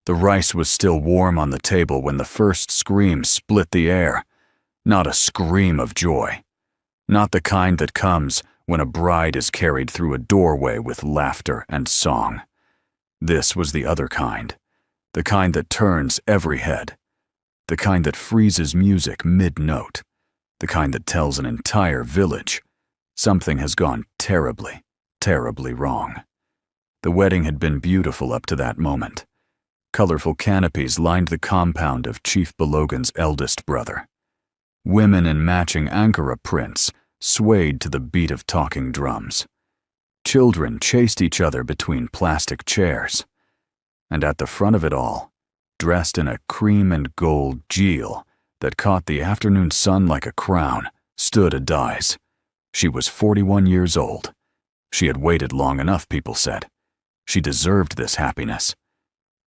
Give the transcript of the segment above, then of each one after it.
The rice was still warm on the table when the first scream split the air. Not a scream of joy. Not the kind that comes when a bride is carried through a doorway with laughter and song. This was the other kind. The kind that turns every head. The kind that freezes music mid-note. The kind that tells an entire village, something has gone terribly, terribly wrong. The wedding had been beautiful up to that moment. Colorful canopies lined the compound of Chief Belogan's eldest brother. Women in matching Ankara prints swayed to the beat of talking drums. Children chased each other between plastic chairs. And at the front of it all, dressed in a cream and gold jeel that caught the afternoon sun like a crown, stood Adize. She was 41 years old. She had waited long enough, people said. She deserved this happiness.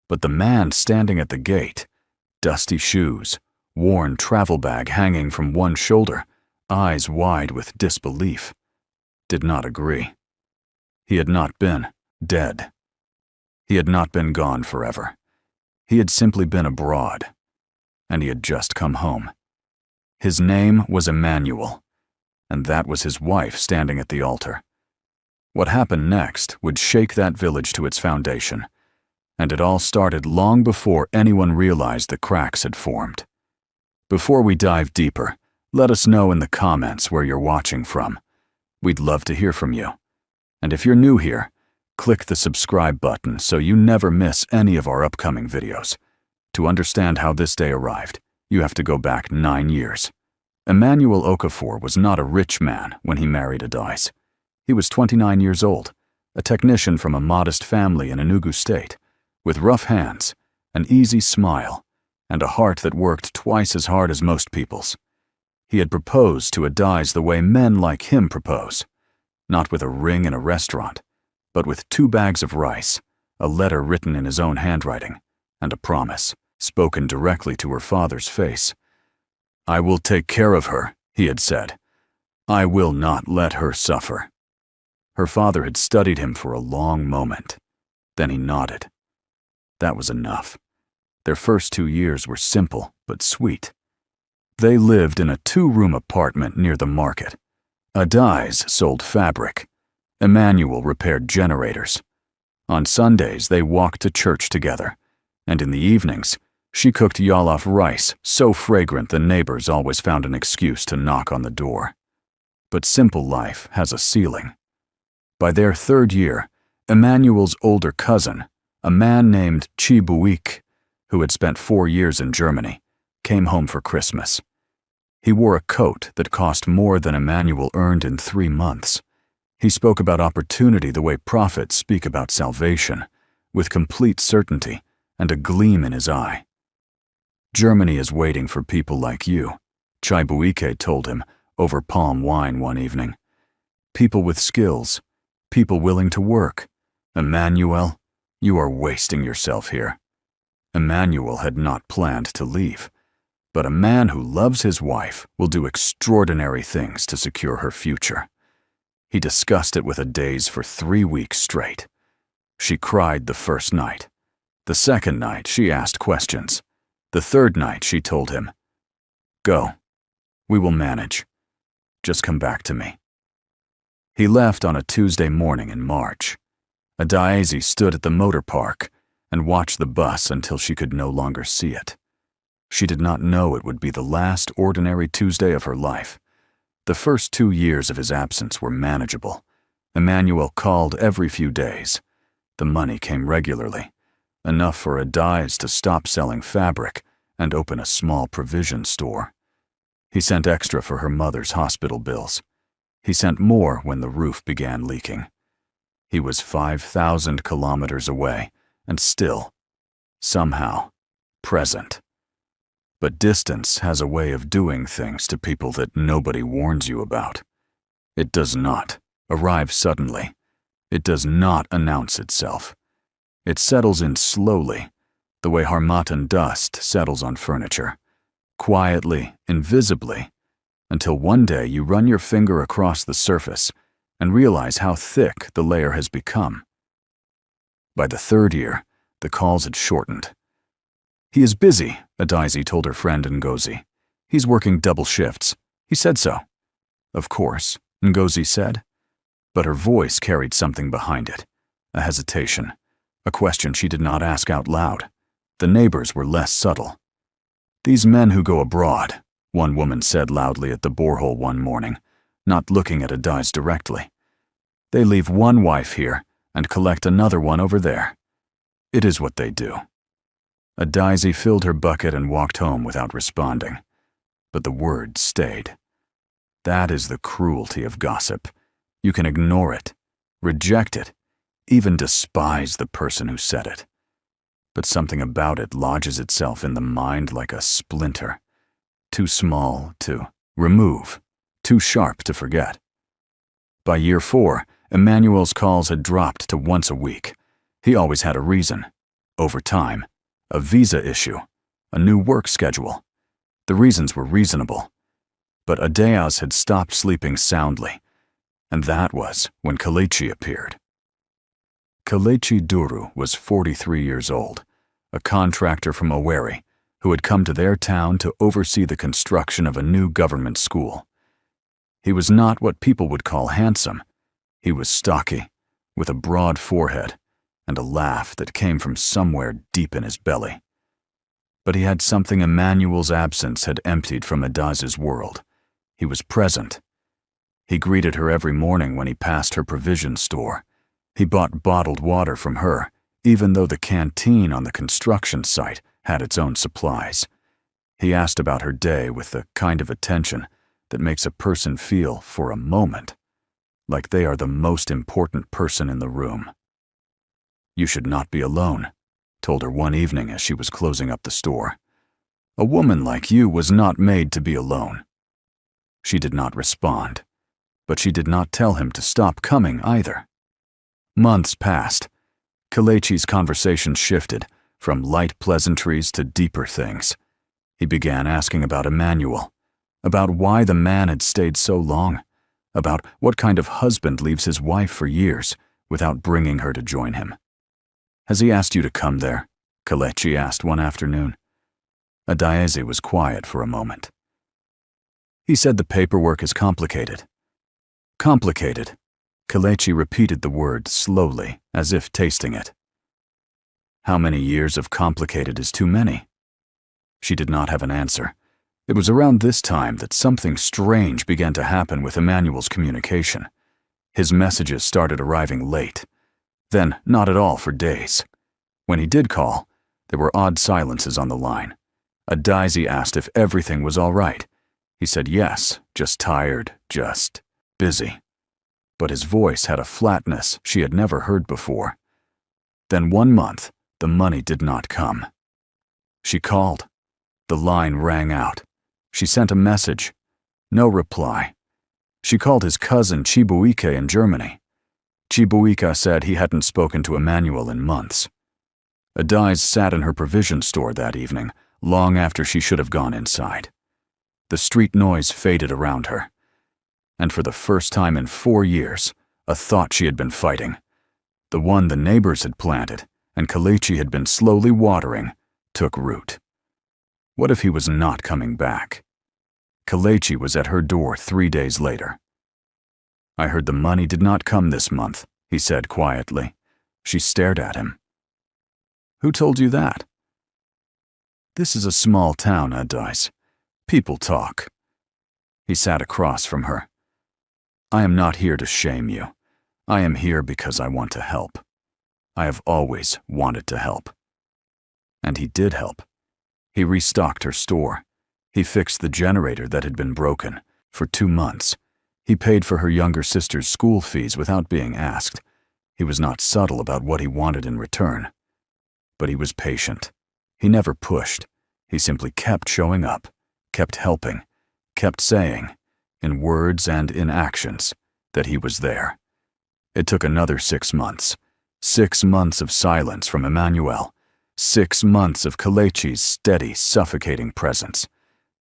But the man standing at the gate, dusty shoes, worn travel bag hanging from one shoulder, eyes wide with disbelief, did not agree. He had not been dead. He had not been gone forever. He had simply been abroad, and he had just come home. His name was Emmanuel, and that was his wife standing at the altar. What happened next would shake that village to its foundation, and it all started long before anyone realized the cracks had formed. Before we dive deeper, let us know in the comments where you're watching from. We'd love to hear from you. And if you're new here, click the subscribe button so you never miss any of our upcoming videos. To understand how this day arrived, you have to go back 9 years. Emmanuel Okafor was not a rich man when he married Adize. He was 29 years old, a technician from a modest family in Enugu State, with rough hands, an easy smile, and a heart that worked twice as hard as most people's. He had proposed to Adize the way men like him propose, not with a ring in a restaurant, but with 2 bags of rice, a letter written in his own handwriting, and a promise, spoken directly to her father's face. "I will take care of her," he had said. "I will not let her suffer." Her father had studied him for a long moment. Then he nodded. That was enough. Their first 2 years were simple but sweet. They lived in a 2-room apartment near the market. Adize sold fabric. Emmanuel repaired generators. On Sundays, they walked to church together, and in the evenings, she cooked jollof rice so fragrant the neighbors always found an excuse to knock on the door. But simple life has a ceiling. By their 3rd year, Emmanuel's older cousin, a man named Chibuik, who had spent 4 years in Germany, came home for Christmas. He wore a coat that cost more than Emmanuel earned in 3 months. He spoke about opportunity the way prophets speak about salvation, with complete certainty and a gleam in his eye. "Germany is waiting for people like you," Chibuike told him over palm wine one evening. "People with skills, people willing to work. Emmanuel, you are wasting yourself here." Emmanuel had not planned to leave, but a man who loves his wife will do extraordinary things to secure her future. He discussed it with Adize for 3 weeks straight. She cried the first night. The second night, she asked questions. The third night, she told him, "Go. We will manage. Just come back to me." He left on a Tuesday morning in March. Adize stood at the motor park and watched the bus until she could no longer see it. She did not know it would be the last ordinary Tuesday of her life. The first 2 years of his absence were manageable. Emmanuel called every few days. The money came regularly, enough for Adize to stop selling fabric and open a small provision store. He sent extra for her mother's hospital bills. He sent more when the roof began leaking. He was 5,000 kilometers away, and still, somehow, present. But distance has a way of doing things to people that nobody warns you about. It does not arrive suddenly. It does not announce itself. It settles in slowly, the way harmattan dust settles on furniture, quietly, invisibly, until one day you run your finger across the surface and realize how thick the layer has become. By the 3rd year, the calls had shortened. "He is busy," Adaizi told her friend Ngozi. "He's working double shifts. He said so." "Of course," Ngozi said. But her voice carried something behind it, a hesitation, a question she did not ask out loud. The neighbors were less subtle. "These men who go abroad," one woman said loudly at the borehole one morning, not looking at Adaizi directly. "They leave one wife here and collect another one over there. It is what they do." Adaizi filled her bucket and walked home without responding. But the words stayed. That is the cruelty of gossip. You can ignore it, reject it, even despise the person who said it. But something about it lodges itself in the mind like a splinter. Too small to remove, too sharp to forget. By year 4, Emmanuel's calls had dropped to once a week. He always had a reason. Overtime, a visa issue, a new work schedule. The reasons were reasonable. But Adaizi had stopped sleeping soundly, and that was when Kelechi appeared. Kelechi Duru was 43 years old, a contractor from Owerri who had come to their town to oversee the construction of a new government school. He was not what people would call handsome. He was stocky, with a broad forehead and a laugh that came from somewhere deep in his belly. But he had something Emmanuel's absence had emptied from Adaizi's world. He was present. He greeted her every morning when he passed her provision store. He bought bottled water from her, even though the canteen on the construction site had its own supplies. He asked about her day with the kind of attention that makes a person feel, for a moment, like they are the most important person in the room. "You should not be alone," told her one evening as she was closing up the store. "A woman like you was not made to be alone." She did not respond, but she did not tell him to stop coming either. Months passed. Kelechi's conversation shifted from light pleasantries to deeper things. He began asking about Emmanuel, about why the man had stayed so long, about what kind of husband leaves his wife for years without bringing her to join him. "Has he asked you to come there?" Kelechi asked one afternoon. Adaizi was quiet for a moment. "He said the paperwork is complicated." "Complicated." Kelechi repeated the word slowly, as if tasting it. "How many years of complicated is too many?" She did not have an answer. It was around this time that something strange began to happen with Emmanuel's communication. His messages started arriving late, then not at all for days. When he did call, there were odd silences on the line. Adaizi asked if everything was all right. He said yes, just tired, just busy. But his voice had a flatness she had never heard before. Then 1 month, the money did not come. She called. The line rang out. She sent a message. No reply. She called his cousin Chibuike in Germany. Chibuike said he hadn't spoken to Emmanuel in months. Adaizi sat in her provision store that evening, long after she should have gone inside. The street noise faded around her. And for the first time in 4 years, a thought she had been fighting, the one the neighbors had planted and Kelechi had been slowly watering, took root. What if he was not coming back? Kelechi was at her door 3 days later. "I heard the money did not come this month," he said quietly. She stared at him. "Who told you that?" "This is a small town, Adaizi. People talk." He sat across from her. "I am not here to shame you. I am here because I want to help. I have always wanted to help." And he did help. He restocked her store. He fixed the generator that had been broken. For 2 months, he paid for her younger sister's school fees without being asked. He was not subtle about what he wanted in return. But he was patient. He never pushed. He simply kept showing up, kept helping, kept saying, in words and in actions, that he was there. It took another 6 months. 6 months of silence from Emmanuel. 6 months of Kelechi's steady, suffocating presence.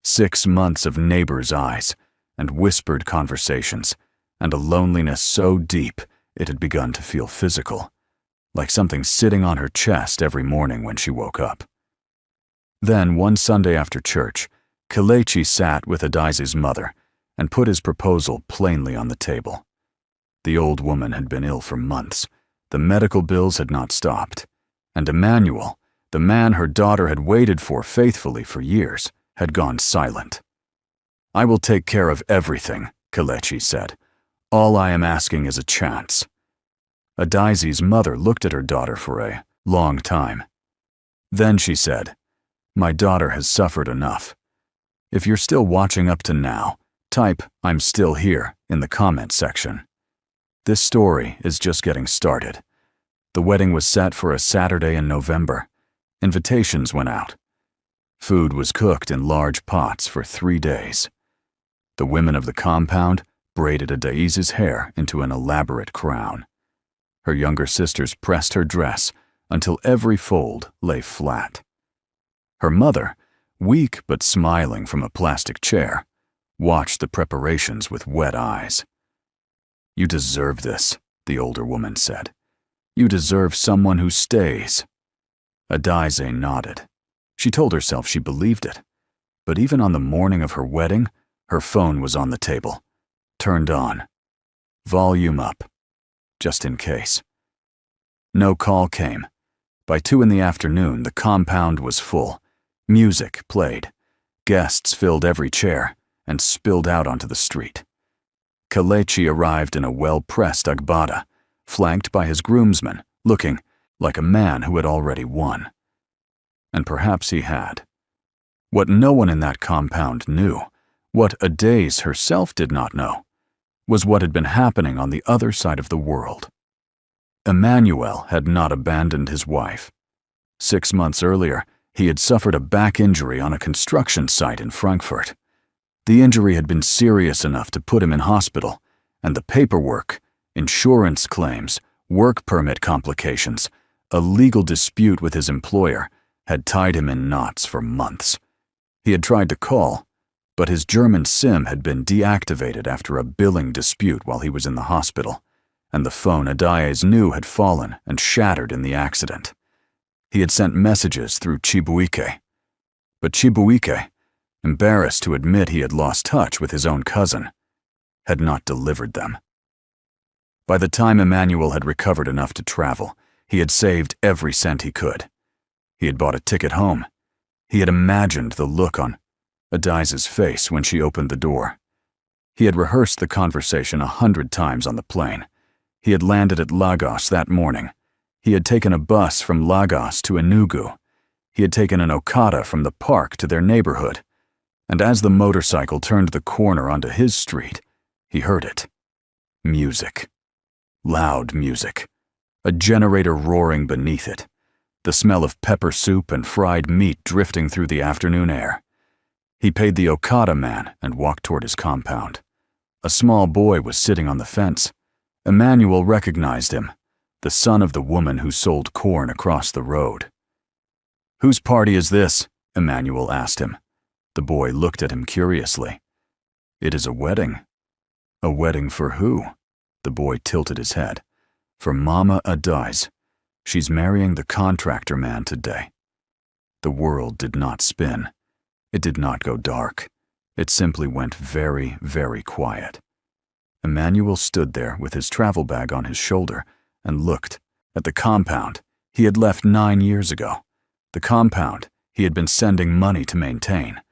6 months of neighbors' eyes and whispered conversations, and a loneliness so deep it had begun to feel physical, like something sitting on her chest every morning when she woke up. Then, one Sunday after church, Kelechi sat with Adaize's mother and put his proposal plainly on the table. The old woman had been ill for months. The medical bills had not stopped. And Emmanuel, the man her daughter had waited for faithfully for years, had gone silent. "I will take care of everything," Kelechi said. "All I am asking is a chance." Adaize's mother looked at her daughter for a long time. Then she said, "My daughter has suffered enough. If you're still watching up to now, type 'I'm still here' in the comment section. This story is just getting started. The wedding was set for a Saturday in November. Invitations went out. Food was cooked in large pots for 3 days. The women of the compound braided Adaize's hair into an elaborate crown. Her younger sisters pressed her dress until every fold lay flat. Her mother, weak but smiling from a plastic chair, watched the preparations with wet eyes. "You deserve this," the older woman said. "You deserve someone who stays." Adaize nodded. She told herself she believed it. But even on the morning of her wedding, her phone was on the table, turned on. Volume up, just in case. No call came. By 2 in the afternoon, the compound was full. Music played. Guests filled every chair and spilled out onto the street. Kelechi arrived in a well-pressed agbada, flanked by his groomsmen, looking like a man who had already won. And perhaps he had. What no one in that compound knew, what Adaize herself did not know, was what had been happening on the other side of the world. Emmanuel had not abandoned his wife. 6 months earlier, he had suffered a back injury on a construction site in Frankfurt. The injury had been serious enough to put him in hospital, and the paperwork, insurance claims, work permit complications, a legal dispute with his employer had tied him in knots for months. He had tried to call, but his German SIM had been deactivated after a billing dispute while he was in the hospital, and the phone Adaize knew had fallen and shattered in the accident. He had sent messages through Chibuike, but Chibuike, embarrassed to admit he had lost touch with his own cousin, had not delivered them. By the time Emmanuel had recovered enough to travel, he had saved every cent he could. He had bought a ticket home. He had imagined the look on Adaize's face when she opened the door. He had rehearsed the conversation 100 times on the plane. He had landed at Lagos that morning. He had taken a bus from Lagos to Enugu. He had taken an Okada from the park to their neighborhood. And as the motorcycle turned the corner onto his street, he heard it. Music. Loud music. A generator roaring beneath it. The smell of pepper soup and fried meat drifting through the afternoon air. He paid the Okada man and walked toward his compound. A small boy was sitting on the fence. Emmanuel recognized him, the son of the woman who sold corn across the road. "Whose party is this?" Emmanuel asked him. The boy looked at him curiously. "It is a wedding." "A wedding for who?" The boy tilted his head. "For Mama Adaize. She's marrying the contractor man today." The world did not spin. It did not go dark. It simply went very, very quiet. Emmanuel stood there with his travel bag on his shoulder and looked at the compound he had left 9 years ago. The compound he had been sending money to maintain.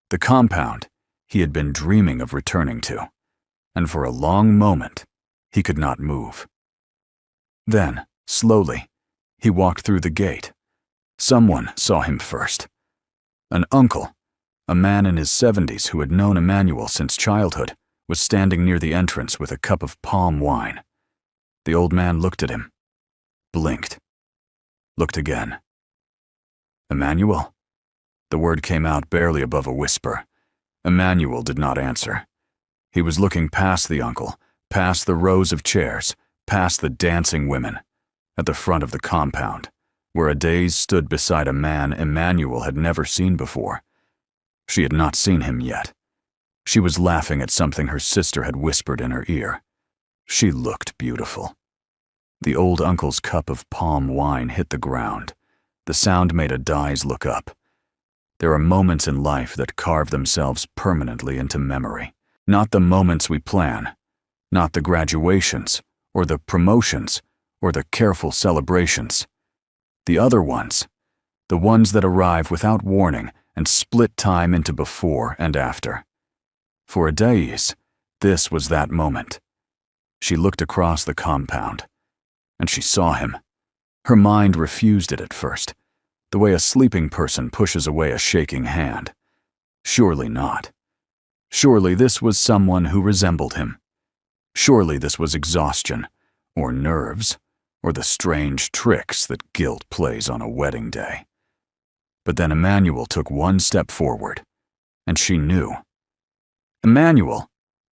The compound he had been dreaming of returning to. And for a long moment, he could not move. Then, slowly, he walked through the gate. Someone saw him first. An uncle, a man in his 70s who had known Emmanuel since childhood, was standing near the entrance with a cup of palm wine. The old man looked at him, blinked, looked again. "Emmanuel?" The word came out barely above a whisper. Emmanuel did not answer. He was looking past the uncle, past the rows of chairs, past the dancing women, at the front of the compound, where Adaize stood beside a man Emmanuel had never seen before. She had not seen him yet. She was laughing at something her sister had whispered in her ear. She looked beautiful. The old uncle's cup of palm wine hit the ground. The sound made Adaize look up. There are moments in life that carve themselves permanently into memory. Not the moments we plan, not the graduations, or the promotions, or the careful celebrations. The other ones, the ones that arrive without warning and split time into before and after. For Adais, this was that moment. She looked across the compound, and she saw him. Her mind refused it at first, the way a sleeping person pushes away a shaking hand. Surely not. Surely this was someone who resembled him. Surely this was exhaustion, or nerves, or the strange tricks that guilt plays on a wedding day. But then Emmanuel took one step forward, and she knew. Emmanuel!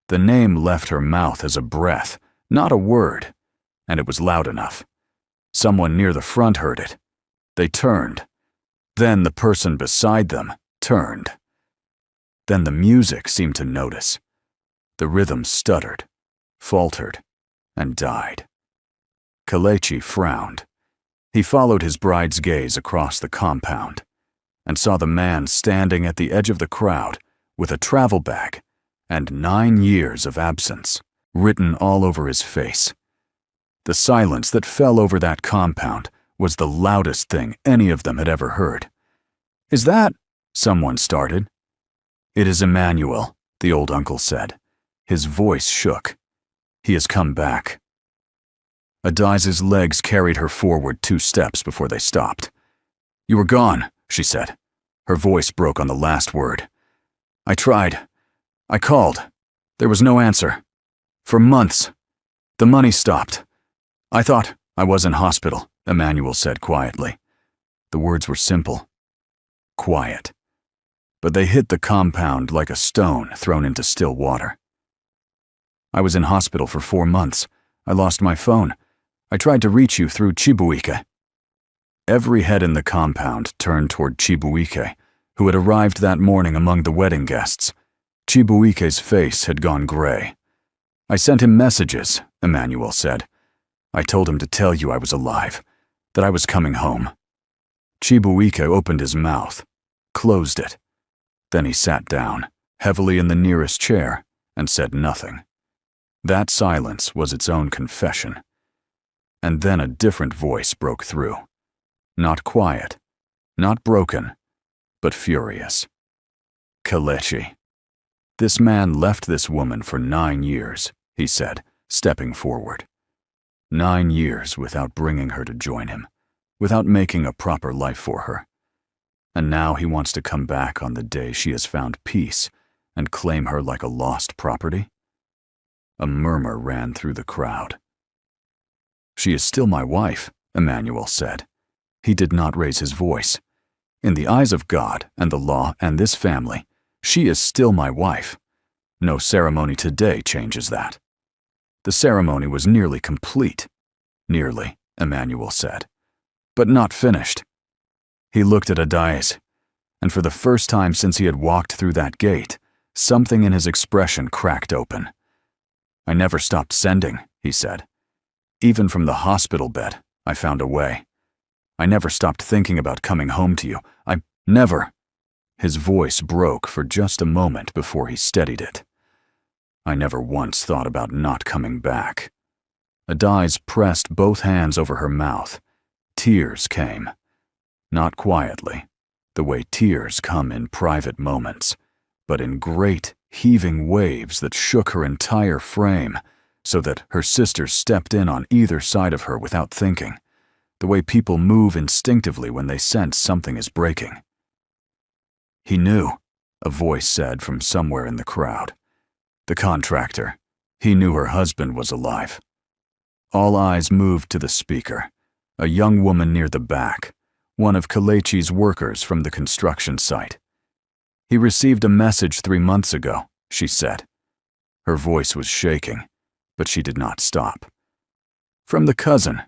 The name left her mouth as a breath, not a word, and it was loud enough. Someone near the front heard it. They turned. Then the person beside them turned. Then the music seemed to notice. The rhythm stuttered, faltered, and died. Kelechi frowned. He followed his bride's gaze across the compound and saw the man standing at the edge of the crowd with a travel bag and 9 years of absence written all over his face. The silence that fell over that compound was the loudest thing any of them had ever heard. "Is that?" someone started. "It is Emmanuel," the old uncle said. His voice shook. "He has come back." Adai's legs carried her forward 2 steps before they stopped. "You were gone," she said. Her voice broke on the last word. "I tried. I called. There was no answer. For months. The money stopped. I thought I was in hospital," Emmanuel said quietly. The words were simple. Quiet. But they hit the compound like a stone thrown into still water. "I was in hospital for 4 months. I lost my phone. I tried to reach you through Chibuike." Every head in the compound turned toward Chibuike, who had arrived that morning among the wedding guests. Chibuike's face had gone gray. "I sent him messages," Emmanuel said. "I told him to tell you I was alive, that I was coming home." Chibuike opened his mouth, closed it. Then he sat down, heavily in the nearest chair, and said nothing. That silence was its own confession. And then a different voice broke through. Not quiet, not broken, but furious. "Kelechi. This man left this woman for 9 years, he said, stepping forward. 9 years without bringing her to join him, without making a proper life for her. And now he wants to come back on the day she has found peace and claim her like a lost property?" A murmur ran through the crowd. "She is still my wife," Emmanuel said. He did not raise his voice. "In the eyes of God and the law and this family, she is still my wife. No ceremony today changes that." The ceremony was nearly complete. "Nearly," Emmanuel said, "but not finished." He looked at Adais, and for the first time since he had walked through that gate, something in his expression cracked open. "I never stopped sending," he said. "Even from the hospital bed, I found a way. I never stopped thinking about coming home to you. I never." His voice broke for just a moment before he steadied it. "I never once thought about not coming back." Adais pressed both hands over her mouth. Tears came. Not quietly, the way tears come in private moments, but in great, heaving waves that shook her entire frame, so that her sister stepped in on either side of her without thinking, the way people move instinctively when they sense something is breaking. "He knew," a voice said from somewhere in the crowd. "The contractor. He knew her husband was alive." All eyes moved to the speaker, a young woman near the back, one of Kelechi's workers from the construction site. "He received a message 3 months ago," she said. Her voice was shaking, but she did not stop. "From the cousin.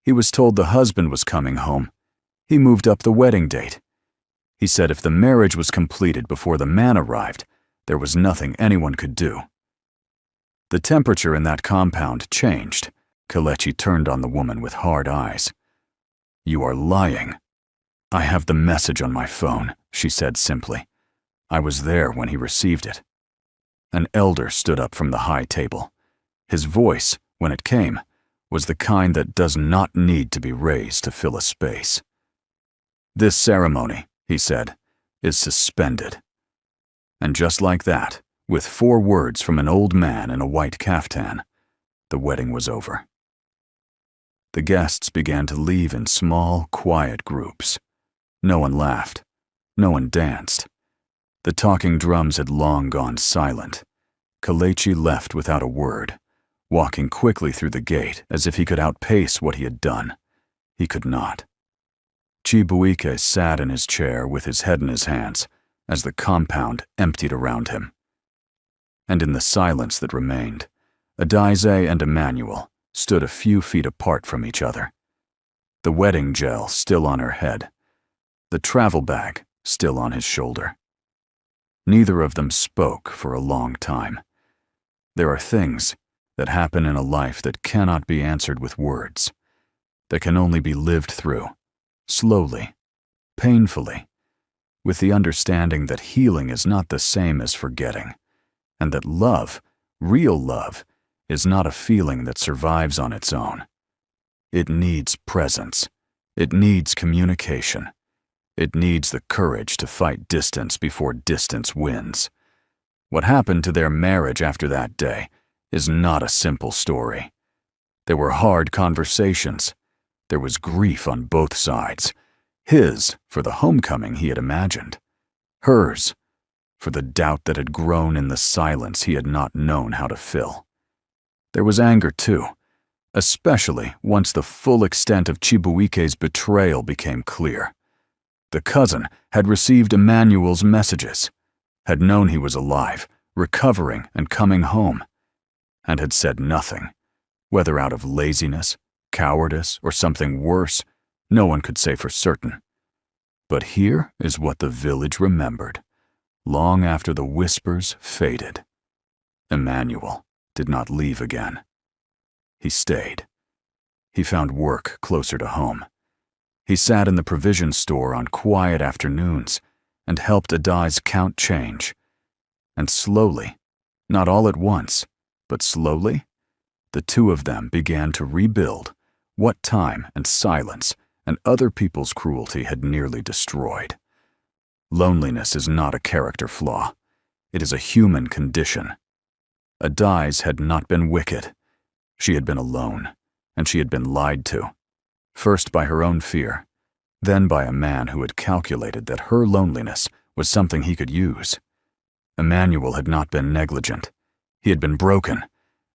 He was told the husband was coming home. He moved up the wedding date. He said if the marriage was completed before the man arrived, there was nothing anyone could do." The temperature in that compound changed. Kelechi turned on the woman with hard eyes. "You are lying." "I have the message on my phone," she said simply. "I was there when he received it." An elder stood up from the high table. His voice, when it came, was the kind that does not need to be raised to fill a space. "This ceremony," he said, "is suspended." And just like that, with 4 words from an old man in a white caftan, the wedding was over. The guests began to leave in small, quiet groups. No one laughed. No one danced. The talking drums had long gone silent. Kelechi left without a word, walking quickly through the gate as if he could outpace what he had done. He could not. Chibuike sat in his chair with his head in his hands as the compound emptied around him. And in the silence that remained, Adaize and Emmanuel stood a few feet apart from each other. The wedding gel still on her head, the travel bag still on his shoulder. Neither of them spoke for a long time. There are things that happen in a life that cannot be answered with words, that can only be lived through, slowly, painfully, with the understanding that healing is not the same as forgetting, and that love, real love, is not a feeling that survives on its own. It needs presence. It needs communication. It needs the courage to fight distance before distance wins. What happened to their marriage after that day is not a simple story. There were hard conversations. There was grief on both sides. His for the homecoming he had imagined. Hers for the doubt that had grown in the silence he had not known how to fill. There was anger too, especially once the full extent of Chibuike's betrayal became clear. The cousin had received Emmanuel's messages, had known he was alive, recovering and coming home, and had said nothing. Whether out of laziness, cowardice, or something worse, no one could say for certain. But here is what the village remembered, long after the whispers faded. Emmanuel did not leave again. He stayed. He found work closer to home. He sat in the provision store on quiet afternoons and helped Adaize count change. And slowly, not all at once, but slowly, the two of them began to rebuild what time and silence and other people's cruelty had nearly destroyed. Loneliness is not a character flaw. It is a human condition. Adaize had not been wicked. She had been alone, and she had been lied to. First by her own fear, then by a man who had calculated that her loneliness was something he could use. Emmanuel had not been negligent. He had been broken,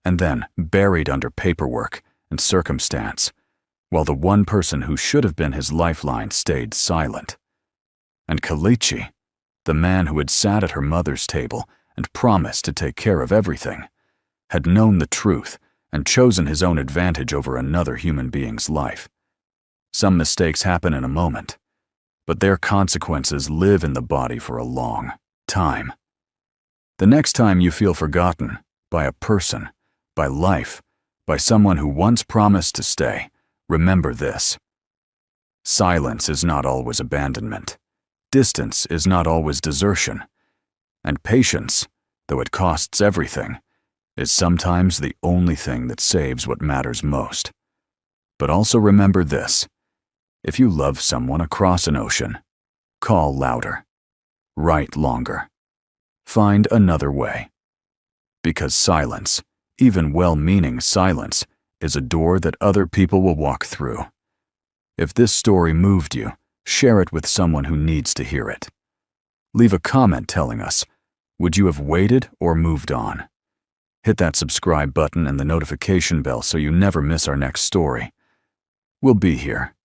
and then buried under paperwork and circumstance, while the one person who should have been his lifeline stayed silent. And Kelechi, the man who had sat at her mother's table and promised to take care of everything, had known the truth and chosen his own advantage over another human being's life. Some mistakes happen in a moment, but their consequences live in the body for a long time. The next time you feel forgotten by a person, by life, by someone who once promised to stay, remember this. Silence is not always abandonment. Distance is not always desertion. And patience, though it costs everything, is sometimes the only thing that saves what matters most. But also remember this. If you love someone across an ocean, call louder. Write longer. Find another way. Because silence, even well-meaning silence, is a door that other people will walk through. If this story moved you, share it with someone who needs to hear it. Leave a comment telling us, would you have waited or moved on? Hit that subscribe button and the notification bell so you never miss our next story. We'll be here,